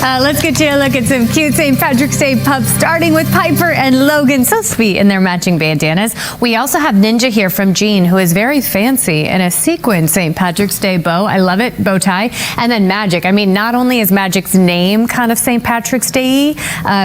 Let's get you a look at some cute St. Patrick's Day pups, starting with Piper and Logan. So sweet in their matching bandanas. We also have Ninja here from Jean, who is very fancy in a sequin St. Patrick's Day bow. I love it, bow tie. And then Magic. I mean, not only is Magic's name kind of St. Patrick's Day,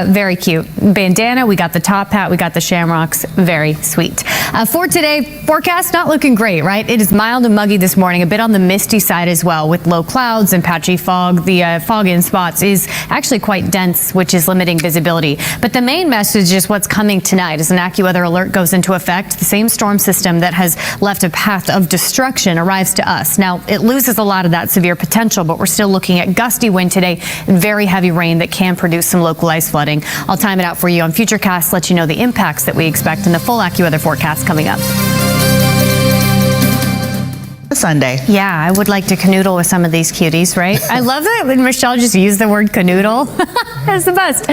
very cute. Bandana, we got the top hat, we got the shamrocks, very sweet. For today, forecast not looking great, right? It is mild and muggy this morning, a bit on the misty side as well, with low clouds and patchy fog. The fog in spots is actually quite dense, which is limiting visibility. But the main message is what's coming tonight as an AccuWeather alert goes into effect. The same storm system that has left a path of destruction arrives to us. Now, it loses a lot of that severe potential, but we're still looking at gusty wind today and very heavy rain that can produce some localized flooding. I'll time it out for you on Futurecast, let you know the impacts that we expect in the full AccuWeather forecast coming up. Sunday. Yeah, I would like to canoodle with some of these cuties, right? I love it when Michelle just used the word canoodle. That's the best.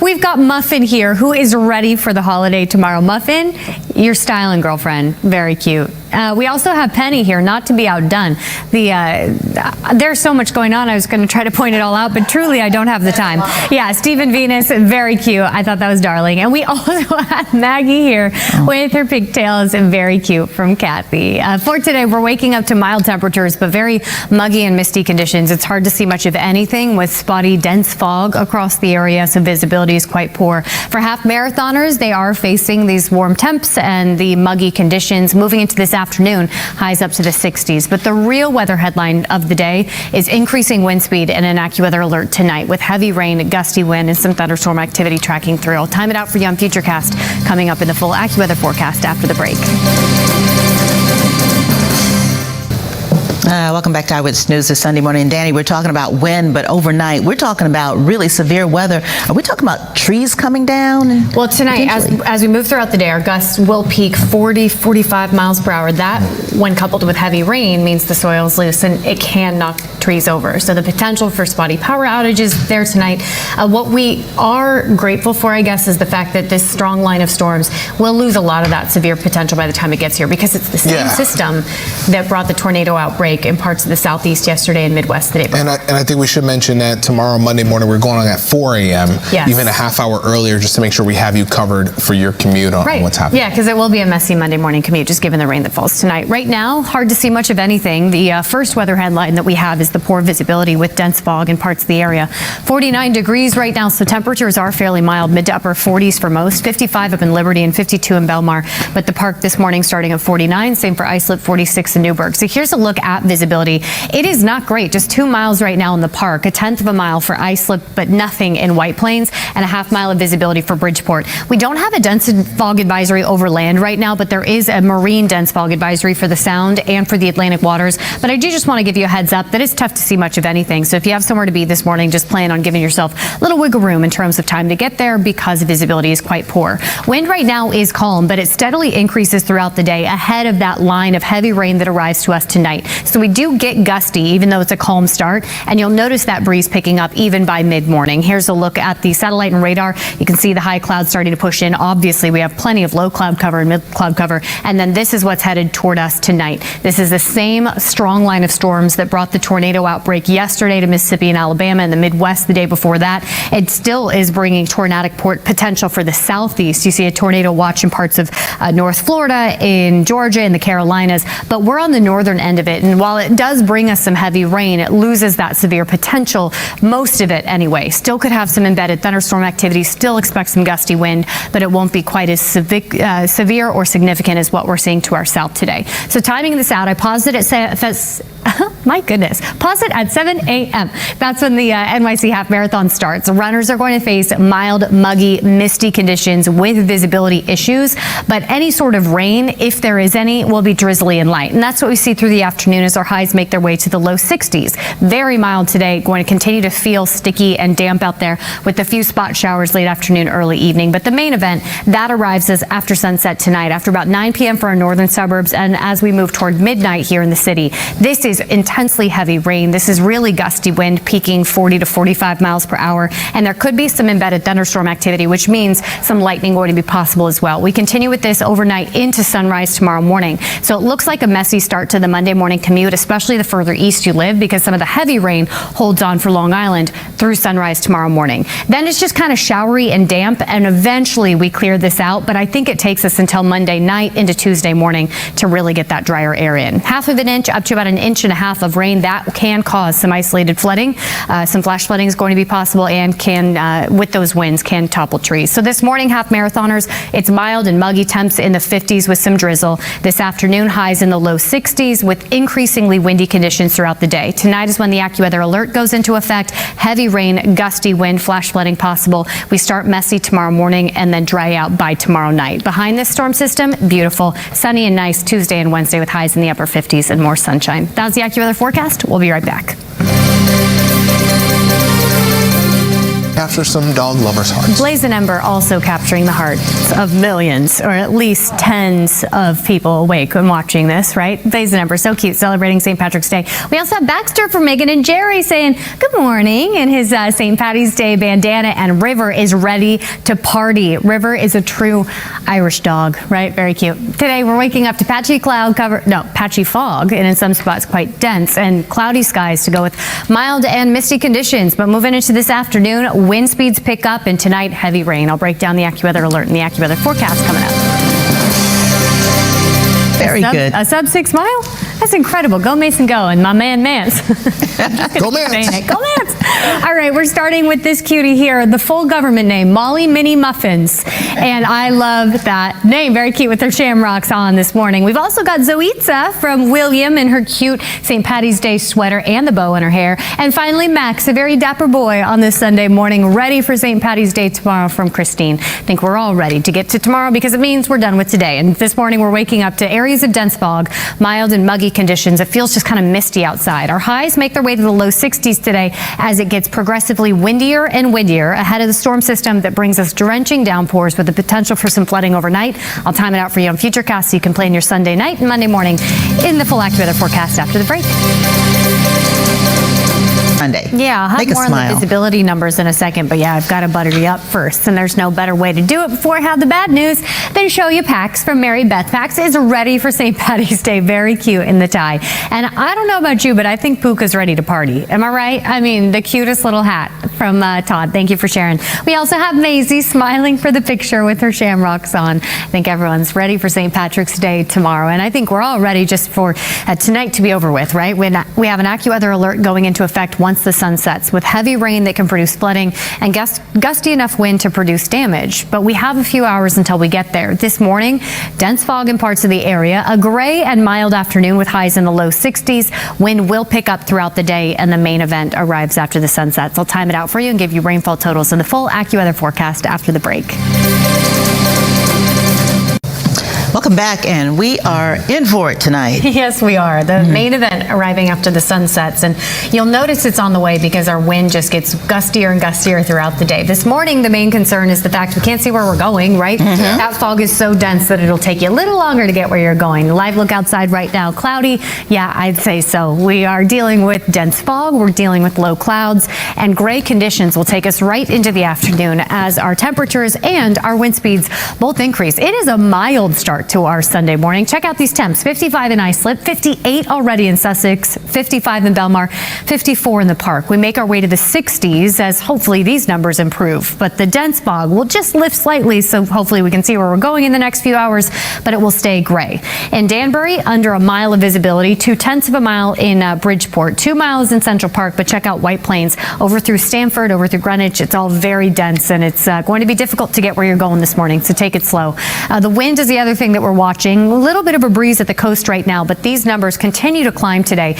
We've got Muffin here, who is ready for the holiday tomorrow. Muffin, your styling girlfriend, very cute. We also have Penny here, not to be outdone. There's so much going on, I was going to try to point it all out, but truly I don't have the time. Yeah, Stephen Venus, very cute. I thought that was darling. And we also have Maggie here with her pigtails, very cute, from Kathy. For today, we're waking up to mild temperatures, but very muggy and misty conditions. It's hard to see much of anything with spotty, dense fog across the area, so visibility is quite poor. For half marathoners, they are facing these warm temps and the muggy conditions. Moving into this afternoon, highs up to the 60s. But the real weather headline of the day is increasing wind speed and an AccuWeather alert tonight with heavy rain, gusty wind, and some thunderstorm activity tracking through. I'll time it out for you on Futurecast coming up in the full AccuWeather forecast after the break. Welcome back to Eyewitness News this Sunday morning. And Danny, we're talking about wind, but overnight we're talking about really severe weather. Are we talking about trees coming down? Well, tonight, as we move throughout the day, our gusts will peak 40, 45 miles per hour. That, when coupled with heavy rain, means the soil's loose and it can knock trees over. So the potential for spotty power outages there tonight. What we are grateful for, I guess, is the fact that this strong line of storms will lose a lot of that severe potential by the time it gets here, because it's the same system that brought the tornado outbreak in parts of the southeast yesterday and Midwest the day before. And I think we should mention that tomorrow, Monday morning, we're going on at 4 a.m., even a half hour earlier, just to make sure we have you covered for your commute on what's happening. Yeah, because it will be a messy Monday morning commute, just given the rain that falls tonight. Right now, hard to see much of anything. The first weather headline that we have is the poor visibility with dense fog in parts of the area. 49 degrees right now, so temperatures are fairly mild, mid to upper 40s for most. 55 up in Liberty and 52 in Belmar. But the park this morning starting at 49, same for Islip, 46 in Newburgh. So here's a look at visibility. It is not great, just 2 miles right now in the park, a tenth of a mile for Islip, but nothing in White Plains, and a half mile of visibility for Bridgeport. We don't have a dense fog advisory over land right now, but there is a marine dense fog advisory for the Sound and for the Atlantic waters. But I do just want to give you a heads up that it's tough to see much of anything. So if you have somewhere to be this morning, just plan on giving yourself a little wiggle room in terms of time to get there, because visibility is quite poor. Wind right now is calm, but it steadily increases throughout the day ahead of that line of heavy rain that arrives to us tonight. So we do get gusty, even though it's a calm start, and you'll notice that breeze picking up even by mid-morning. Here's a look at the satellite and radar. You can see the high clouds starting to push in. Obviously, we have plenty of low cloud cover and mid cloud cover, and then this is what's headed toward us tonight. This is the same strong line of storms that brought the tornado outbreak yesterday to Mississippi and Alabama and the Midwest the day before that. It still is bringing tornadic potential for the southeast. You see a tornado watch in parts of North Florida, in Georgia, in the Carolinas, but we're on the northern end of it, and while it does bring us some heavy rain, it loses that severe potential, most of it anyway. Still could have some embedded thunderstorm activity, still expect some gusty wind, but it won't be quite as severe or significant as what we're seeing to our south today. So timing this out, I paused it at my goodness, pause it at 7 a.m. That's when the NYC Half Marathon starts. Runners are going to face mild, muggy, misty conditions with visibility issues, but any sort of rain, if there is any, will be drizzly and light. And that's what we see through the afternoon as our highs make their way to the low 60s. Very mild today, going to continue to feel sticky and damp out there with a few spot showers late afternoon, early evening. But the main event, that arrives as after sunset tonight, after about 9 p.m. for our northern suburbs, and as we move toward midnight here in the city. This is entirely intensely heavy rain. This is really gusty wind, peaking 40 to 45 miles per hour. And there could be some embedded thunderstorm activity, which means some lightning going to be possible as well. We continue with this overnight into sunrise tomorrow morning. So it looks like a messy start to the Monday morning commute, especially the further east you live, because some of the heavy rain holds on for Long Island through sunrise tomorrow morning. Then it's just kind of showery and damp, and eventually we clear this out. But I think it takes us until Monday night into Tuesday morning to really get that drier air in. Half of an inch up to about 1.5 inches of rain. That can cause some isolated flooding. Some flash flooding is going to be possible, and can, with those winds, can topple trees. So this morning, half marathoners, it's mild and muggy, temps in the 50s with some drizzle. This afternoon, highs in the low 60s with increasingly windy conditions throughout the day. Tonight is when the AccuWeather alert goes into effect. Heavy rain, gusty wind, flash flooding possible. We start messy tomorrow morning and then dry out by tomorrow night. Behind this storm system, beautiful, sunny and nice Tuesday and Wednesday with highs in the upper 50s and more sunshine. That's the AccuWeather forecast. We'll be right back. Capture some dog lovers' hearts. Blazing Ember also capturing the hearts of millions, or at least tens of people awake when watching this, right? Blazing Ember, so cute, celebrating St. Patrick's Day. We also have Baxter from Megan and Jerry saying good morning in his St. Patty's Day bandana, and River is ready to party. River is a true Irish dog, right? Very cute. Today we're waking up to patchy fog, and in some spots quite dense, and cloudy skies to go with mild and misty conditions. But moving into this afternoon, wind speeds pick up, and tonight, heavy rain. I'll break down the AccuWeather alert and the AccuWeather forecast coming up. Very good. A sub 6 mile? That's incredible. Go Mason, go. And my man, Mance. Go Mance. Go Mance. All right, we're starting with this cutie here, the full government name, Molly Mini Muffins. And I love that name. Very cute with her shamrocks on this morning. We've also got Zoitza from William in her cute St. Patty's Day sweater and the bow in her hair. And finally, Max, a very dapper boy on this Sunday morning, ready for St. Patty's Day tomorrow from Christine. I think we're all ready to get to tomorrow because it means we're done with today. And this morning, we're waking up to areas of dense fog, mild and muggy conditions. It feels just kind of misty outside. Our highs make their way to the low 60s today as it gets progressively windier and windier ahead of the storm system that brings us drenching downpours with the potential for some flooding overnight. I'll time it out for you on Futurecast so you can plan your Sunday night and Monday morning in the full AccuWeather forecast after the break. Monday. Yeah, I'll have Make more on the visibility numbers in a second, but yeah, I've got to butter you up first, and there's no better way to do it before I have the bad news than show you Pax from Mary Beth. Pax is ready for St. Patty's Day, very cute in the tie. And I don't know about you, but I think Puka's ready to party. Am I right? I mean, the cutest little hat from Todd. Thank you for sharing. We also have Maisie smiling for the picture with her shamrocks on. I think everyone's ready for St. Patrick's Day tomorrow, and I think we're all ready just for tonight to be over with, right? We have an AccuWeather alert going into effect once the sun sets, with heavy rain that can produce flooding and gusty enough wind to produce damage. But we have a few hours until we get there. This morning, dense fog in parts of the area, a gray and mild afternoon with highs in the low 60s. Wind will pick up throughout the day, and the main event arrives after the sun sets. I'll time it out for you and give you rainfall totals in the full AccuWeather forecast after the break. Welcome back, and we are in for it tonight. Yes, we are. The main event arriving after the sun sets, and you'll notice it's on the way because our wind just gets gustier and gustier throughout the day. This morning, the main concern is the fact we can't see where we're going, right? That fog is so dense that it'll take you a little longer to get where you're going. Live look outside right now, cloudy. Yeah, I'd say so. We are dealing with dense fog, we're dealing with low clouds, and gray conditions will take us right into the afternoon as our temperatures and our wind speeds both increase. It is a mild start to our Sunday morning. Check out these temps. 55 in Islip, 58 already in Sussex, 55 in Belmar, 54 in the Park. We make our way to the 60s as hopefully these numbers improve. But the dense fog will just lift slightly, so hopefully we can see where we're going in the next few hours, but it will stay gray. In Danbury, under a mile of visibility, 0.2 of a mile in Bridgeport, 2 miles in Central Park, but check out White Plains, over through Stamford, over through Greenwich. It's all very dense, and it's going to be difficult to get where you're going this morning, so take it slow. The wind is the other thing that we're watching. A little bit of a breeze at the coast right now, but these numbers continue to climb today.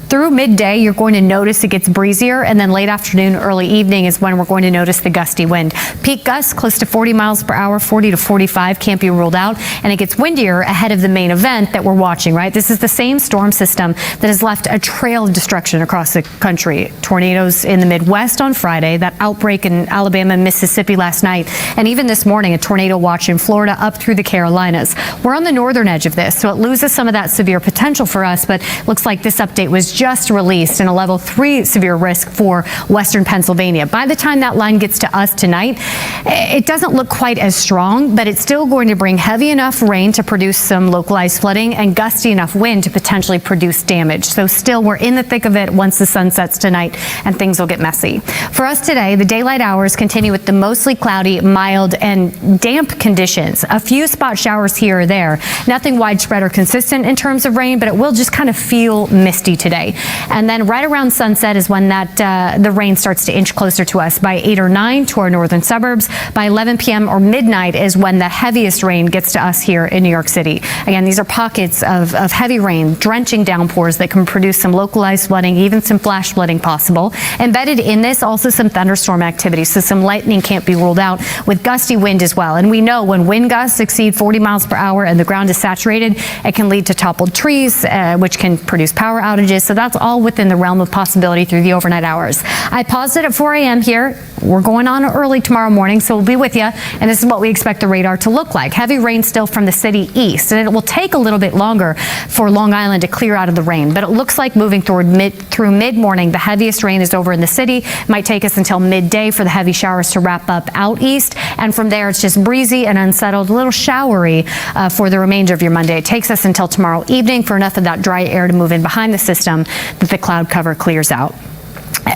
Through midday, you're going to notice it gets breezier, and then late afternoon, early evening is when we're going to notice the gusty wind. Peak gusts close to 40 miles per hour, 40 to 45 can't be ruled out, and it gets windier ahead of the main event that we're watching, right? This is the same storm system that has left a trail of destruction across the country. Tornadoes in the Midwest on Friday, that outbreak in Alabama and Mississippi last night, and even this morning, a tornado watch in Florida up through the Carolinas. We're on the northern edge of this, so it loses some of that severe potential for us, but looks like this update was just released and a level 3 severe risk for western Pennsylvania. By the time that line gets to us tonight, it doesn't look quite as strong, but it's still going to bring heavy enough rain to produce some localized flooding and gusty enough wind to potentially produce damage. So still, we're in the thick of it once the sun sets tonight, and things will get messy. For us today, the daylight hours continue with the mostly cloudy, mild, and damp conditions. A few spot showers here or there. Nothing widespread or consistent in terms of rain, but it will just kind of feel misty today. And then right around sunset is when the rain starts to inch closer to us. By 8 or 9 to our northern suburbs. By 11 p.m. or midnight is when the heaviest rain gets to us here in New York City. Again, these are pockets of heavy rain, drenching downpours that can produce some localized flooding, even some flash flooding possible. Embedded in this, also some thunderstorm activity, so some lightning can't be ruled out, with gusty wind as well. And we know when wind gusts exceed 40 miles per hour and the ground is saturated, it can lead to toppled trees, which can produce power outages. So that's all within the realm of possibility through the overnight hours. I paused it at 4 a.m. here. We're going on early tomorrow morning, so we'll be with you. And this is what we expect the radar to look like. Heavy rain still from the city east, and it will take a little bit longer for Long Island to clear out of the rain. But it looks like moving through mid-morning, the heaviest rain is over in the city. It might take us until midday for the heavy showers to wrap up out east. And from there, it's just breezy and unsettled, a little showery for the remainder of your Monday. It takes us until tomorrow evening for enough of that dry air to move in behind the system that the cloud cover clears out.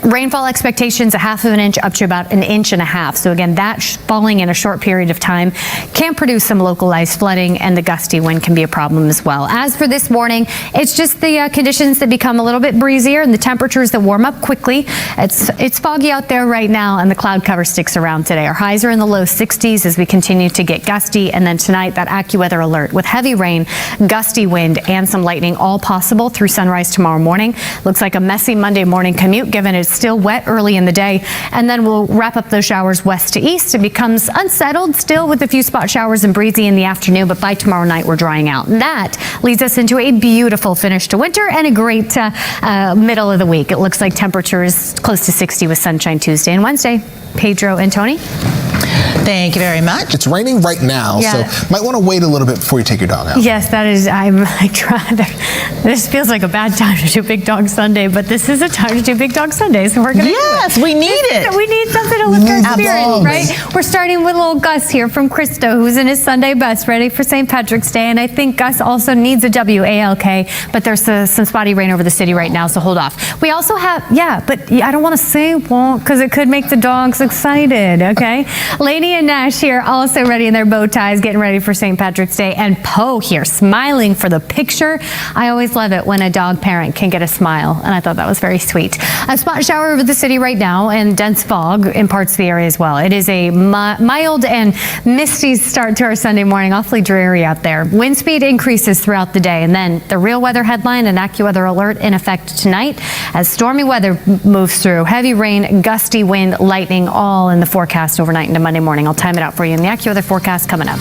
Rainfall expectations, 1/2 inch up to about 1.5 inches. So again, that falling in a short period of time can produce some localized flooding, and the gusty wind can be a problem as well. As for this morning, it's just the conditions that become a little bit breezier and the temperatures that warm up quickly. It's foggy out there right now, and the cloud cover sticks around today. Our highs are in the low 60s as we continue to get gusty, and then tonight that AccuWeather alert with heavy rain, gusty wind, and some lightning all possible through sunrise tomorrow morning. Looks like a messy Monday morning commute given it's still wet early in the day, and then we'll wrap up those showers west to east. It becomes unsettled still with a few spot showers and breezy in the afternoon, but by tomorrow night we're drying out. And that leads us into a beautiful finish to winter and a great middle of the week. It looks like temperatures close to 60 with sunshine Tuesday and Wednesday. Pedro and Tony. Thank you very much. It's raining right now, so might want to wait a little bit before you take your dog out. Yes, that is. This feels like a bad time to do Big Dog Sunday, but this is a time to do Big Dog Sunday, so we're going to Yes, we need it. We need something to lift our spirits, right? We're starting with little Gus here from Cristo, who's in his Sunday best, ready for St. Patrick's Day, and I think Gus also needs a WALK, but there's some spotty rain over the city right now, so hold off. We also have, but I don't want to say won't, because it could make the dogs excited, okay? Lainey and Nash here, also ready in their bow ties, getting ready for St. Patrick's Day. And Poe here, smiling for the picture. I always love it when a dog parent can get a smile, and I thought that was very sweet. A spot shower over the city right now, and dense fog in parts of the area as well. It is a mild and misty start to our Sunday morning, awfully dreary out there. Wind speed increases throughout the day, and then the real weather headline, an AccuWeather alert in effect tonight as stormy weather moves through. Heavy rain, gusty wind, lightning, all in the forecast overnight into Monday morning. I'll time it out for you in the AccuWeather forecast coming up.